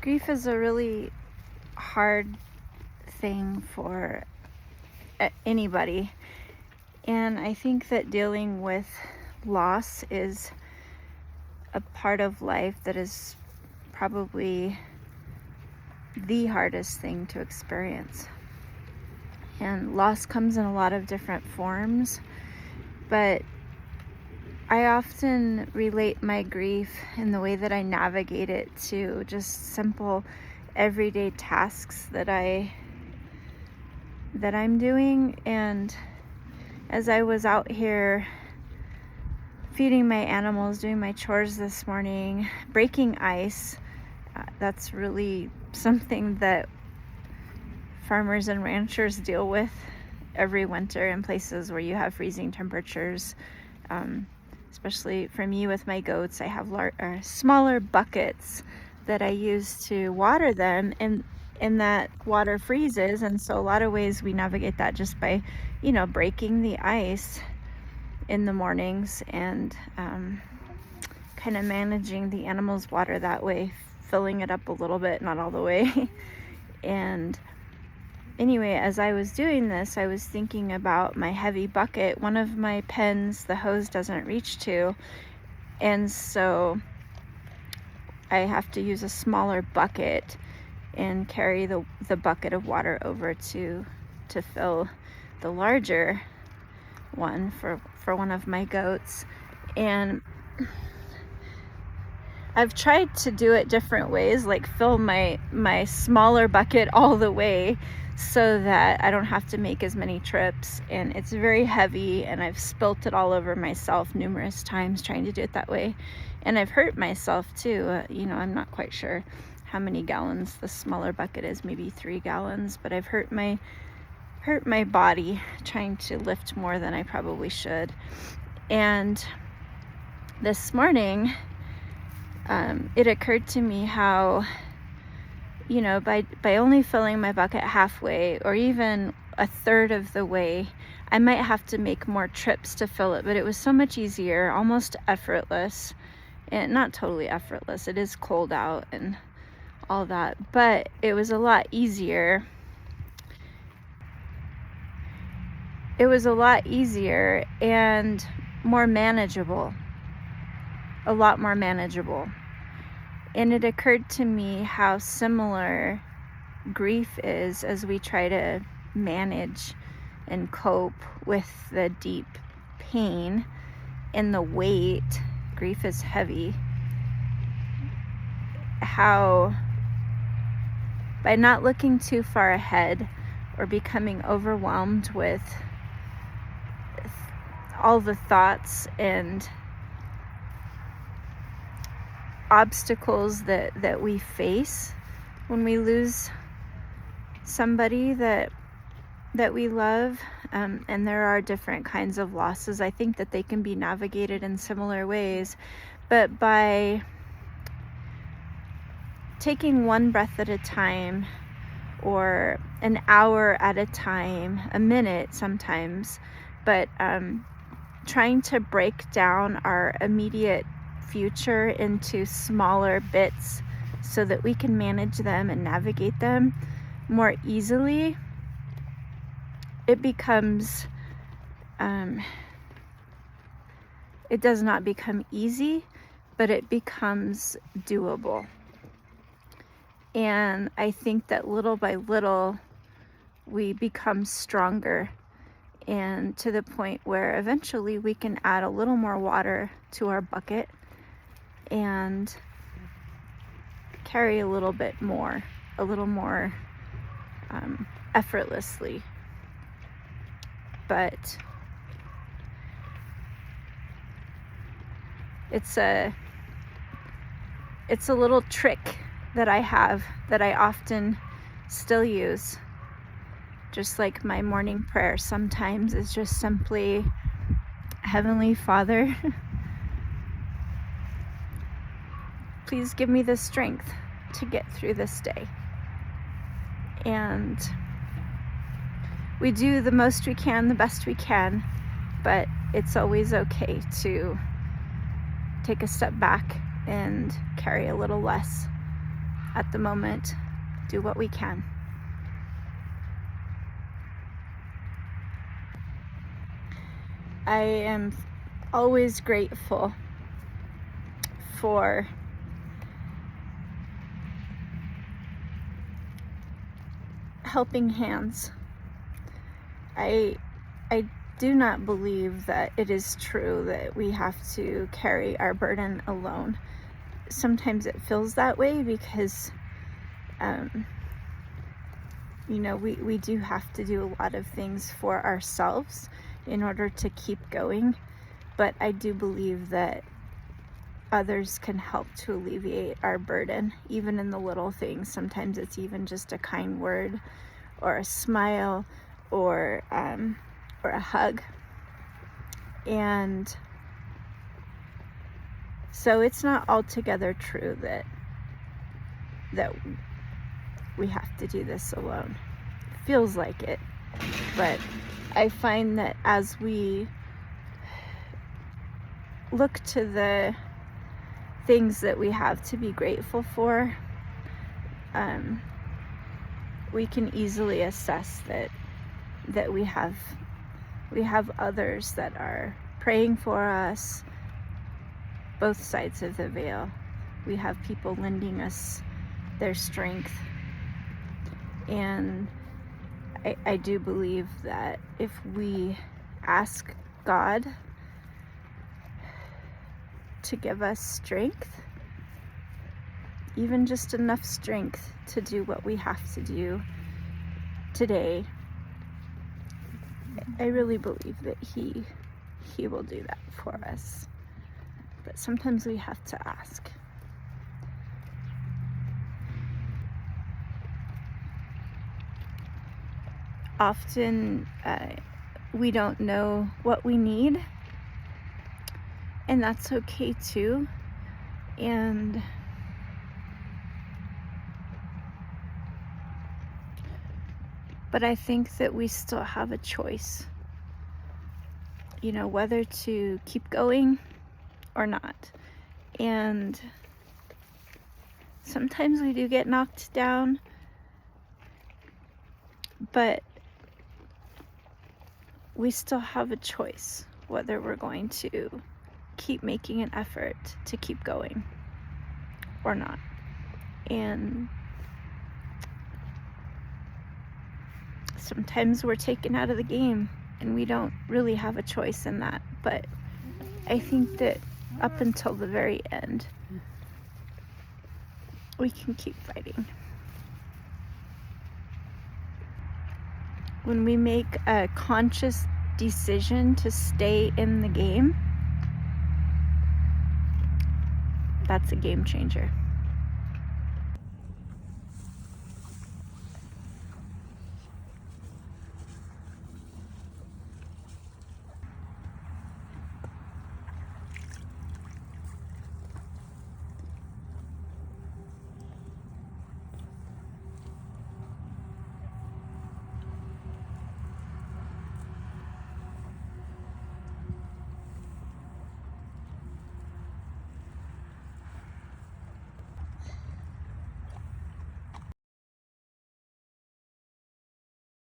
Grief is a really hard thing for anybody. And I think that dealing with loss is a part of life that is probably the hardest thing to experience. And loss comes in a lot of different forms, but I often relate my grief and the way that I navigate it to just simple everyday tasks that I'm doing. And as I was out here feeding my animals, doing my chores this morning, breaking ice, that's really something that farmers and ranchers deal with every winter in places where you have freezing temperatures. Especially for me with my goats, I have smaller buckets that I use to water them, and that water freezes. And so a lot of ways we navigate that just by, breaking the ice in the mornings and kind of managing the animals' water that way, filling it up a little bit, not all the way. And anyway, as I was doing this, I was thinking about my heavy bucket. One of my pens, the hose doesn't reach to, and so I have to use a smaller bucket and carry the bucket of water over to fill the larger one for one of my goats. And I've tried to do it different ways, like fill my smaller bucket all the way so that I don't have to make as many trips. And it's very heavy, and I've spilt it all over myself numerous times trying to do it that way. And I've hurt myself too. I'm not quite sure how many gallons the smaller bucket is, maybe 3 gallons, but I've hurt my body trying to lift more than I probably should. And this morning, it occurred to me how, by only filling my bucket halfway or even a third of the way, I might have to make more trips to fill it. But it was so much easier, almost effortless, and not totally effortless. It is cold out and all that, but it was a lot easier. It was a lot easier and more manageable. A lot more manageable. And it occurred to me how similar grief is as we try to manage and cope with the deep pain and the weight. Grief is heavy. How by not looking too far ahead or becoming overwhelmed with all the thoughts and obstacles that we face when we lose somebody that we love, and there are different kinds of losses. I think that they can be navigated in similar ways, but by taking one breath at a time, or an hour at a time, a minute sometimes, but trying to break down our immediate future into smaller bits so that we can manage them and navigate them more easily, it becomes, it does not become easy, but it becomes doable. And I think that little by little, we become stronger, and to the point where eventually we can add a little more water to our bucket and carry a little more effortlessly. But it's a little trick that I have that I often still use. Just like my morning prayer sometimes is just simply, Heavenly Father, please give me the strength to get through this day. And we do the most we can, the best we can, but it's always okay to take a step back and carry a little less. at the moment, do what we can. I am always grateful for helping hands. I do not believe that it is true that we have to carry our burden alone. Sometimes it feels that way because we do have to do a lot of things for ourselves in order to keep going, but I do believe that others can help to alleviate our burden, even in the little things. Sometimes it's even just a kind word or a smile or a hug. And so it's not altogether true that we have to do this alone. It feels like it, but I find that as we look to the things that we have to be grateful for, we can easily assess that we have others that are praying for us, both sides of the veil. We have people lending us their strength, and I do believe that if we ask God to give us strength, even just enough strength to do what we have to do today, I really believe that He will do that for us. But sometimes we have to ask. Often we don't know what we need, and that's okay too. But I think that we still have a choice, whether to keep going or not. And sometimes we do get knocked down, but we still have a choice whether we're going to keep making an effort to keep going or not. And sometimes we're taken out of the game and we don't really have a choice in that. But I think that up until the very end, we can keep fighting. When we make a conscious decision to stay in the game, that's a game changer.